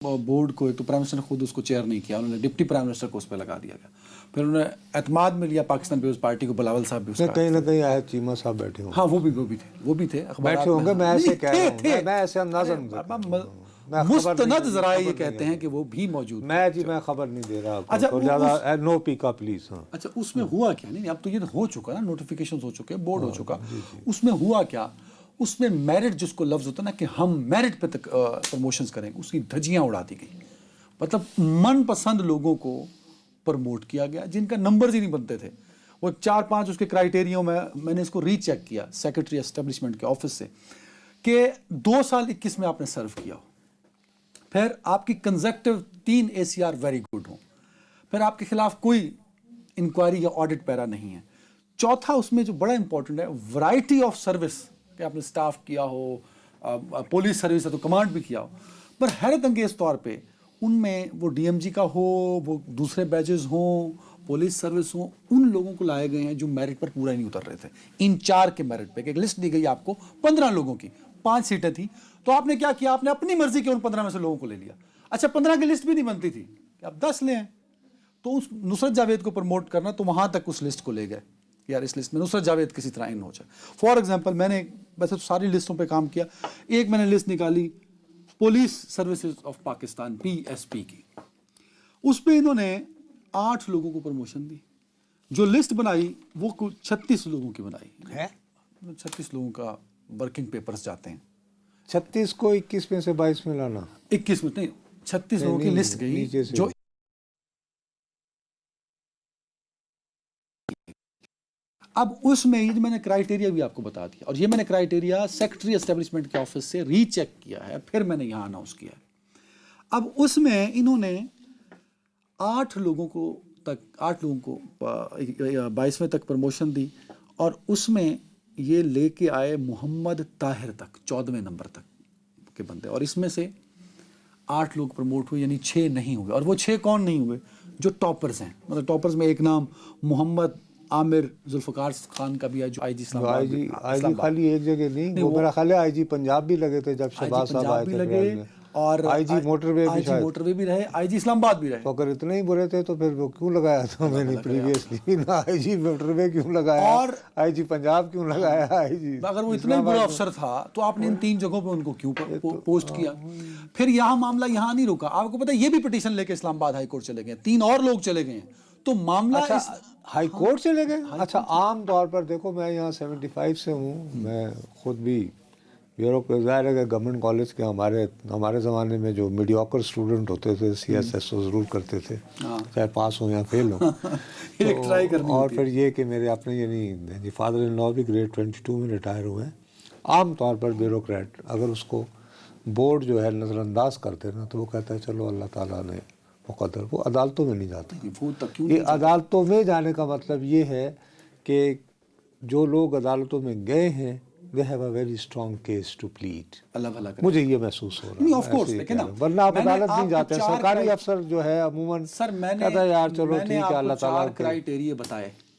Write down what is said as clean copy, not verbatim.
Board को, एक तो प्राइम मिनिस्टर ने खुद उसको चेयर नहीं किया, उन्होंने डिप्टी प्राइम मिनिस्टर को उस पर लगा दिया गया। फिर उन्होंने एतमाद में लिया पाकिस्तान पीपल्स पार्टी को, बिलावल साहब भी उसका कहीं ना कहीं आए चीमा साहब बैठे होंगे। हाँ वो भी थे बैठे होंगे। मैं ऐसे कह रहा हूं, मैं ऐसे अंदाजा मुस्तनद ज़राए ये कहते हैं कि वो भी मौजूद। मैं खबर नहीं दे रहा। अच्छा तो ज्यादा नो पीका प्लीज। हाँ अच्छा, उसमें हुआ क्या? नहीं अब तो ये हो चुका ना, नोटिफिकेशन हो चुके, बोर्ड हो चुका। उसमें हुआ क्या? उसमें मेरिट जिसको लफ्ज होता है ना कि हम मेरिट पे तक प्रमोशंस करेंगे, उसकी धज्जियां उड़ा दी गई। मतलब मनपसंद लोगों को प्रमोट किया गया जिनका नंबर्स ही नहीं बनते थे। वो 4-5 उसके क्राइटेरिया में मैंने इसको रीचेक किया सेक्रेटरी एस्टेब्लिशमेंट के ऑफिस से कि 2 साल 21 में आपने सर्व किया हो, फिर आपकी कंजेक्टिव 3 ACR वेरी गुड हो, फिर आपके खिलाफ कोई इंक्वायरी या ऑडिट पैरा नहीं है। चौथा उसमें जो बड़ा इंपॉर्टेंट है, वैरायटी ऑफ सर्विस, कि आपने स्टाफ किया हो, पुलिस सर्विस है तो कमांड भी किया हो। पर हैरत अंगेज तौर पे उनमें वो DMG का हो, वो दूसरे बैचेस हों, पुलिस सर्विस हो, उन लोगों को लाए गए हैं जो मेरिट पर पूरा ही नहीं उतर रहे थे। इन 4 के मेरिट पे एक लिस्ट दी गई आपको 15 लोगों की, 5 सीटें थी, तो आपने क्या किया? आपने अपनी मर्जी के उन 15 में से लोगों को ले लिया। अच्छा 15 की लिस्ट भी नहीं बनती थी कि आप 10 ले आए, तो उस नुसरत जावेद को प्रमोट करना, तो वहां तक उस लिस्ट को ले गए यार, इस लिस्ट में नुसरत जावेद किसी तरह इन हो जाए। फॉर एग्जाम्पल मैंने वैसे तो सारी लिस्टों पे काम किया, एक मैंने लिस्ट निकाली police services of Pakistan PSP की, उस पे इन्होंने 8 लोगों को प्रमोशन दी। जो लिस्ट बनाई वो कुछ 36 लोगों की बनाई है। 36 लोगों का वर्किंग पेपर्स जाते हैं। 36 को 21 में से 22 में लाना, 21 में नहीं, 36 लोगों की लिस्ट गई जो अब उसमें ये मैंने क्राइटेरिया भी आपको बता दिया, और ये मैंने क्राइटेरिया सेक्रेटरी एस्टेब्लिशमेंट के ऑफिस से रीचेक किया है, फिर मैंने यहाँ अनाउंस किया है। अब उसमें इन्होंने 8 लोगों को 22वें तक प्रमोशन दी, और उसमें ये लेके आए मोहम्मद ताहिर तक 14वें नंबर तक के बंदे, और इसमें से 8 लोग प्रमोट हुए, यानी 6 नहीं हुए। और वो 6 कौन नहीं हुए? जो टॉपर्स हैं। मतलब टॉपर्स में एक नाम मोहम्मद आमिर जुल्फकार खान का भी है, जो IG इस्लामाबाद। खाली एक जगह नहीं, वो मेरा ख्याल है IG पंजाब भी लगे थे जब शहबाज साहब आए थे लगे, और IG मोटरवे भी रहे, IG इस्लामाबाद भी रहे। तो अगर इतने ही बुरे थे तो फिर वो क्यों लगाया था मैंने प्रीवियसली ना IG मोटरवे क्यों लगाया, और IG पंजाब क्यों लगाया? IG अगर वो इतना ही बुरा अफसर था तो आपने इन 3 जगहों पे उनको क्यों पोस्ट किया? फिर यहाँ मामला यहाँ नहीं रुका, आपको पता है ये भी पिटीशन लेके इस्लामाबाद हाई कोर्ट चले गए, 3 और लोग चले गए, तो मामला हाई कोर्ट चले गए। अच्छा, आम तौर पर देखो, मैं यहाँ 75 से हूँ, मैं खुद भी ब्यूरो को, ज़ाहिर है कि गवर्नमेंट कॉलेज के हमारे ज़माने में जो मीडियोकर स्टूडेंट होते थे CSS ज़रूर करते थे, चाहे पास हो या फेल हो। तो और फिर ये कि मेरे अपने यानी फादर इन लॉ भी ग्रेड 22 में रिटायर हुए हैं। आम तौर पर ब्यूरोक्रेट अगर उसको बोर्ड जो है नज़रअंदाज करते ना, तो वो कहता है चलो अल्लाह ताला ने मुक़द्दर, वो अदालतों में नहीं जाता। ये अदालतों में जाने का मतलब ये है कि जो लोग अदालतों में गए हैं they have a very strong case to plead। मुझे ये महसूस हो रहा है। ऑफ कोर्स, लेकिन वरना आप अदालत नहीं जाते। सरकारी अफसर जो है अमूमन सर, मैंने कहता है यार चलो ठीक है, अल्लाह ताला क्राइटेरिया बताए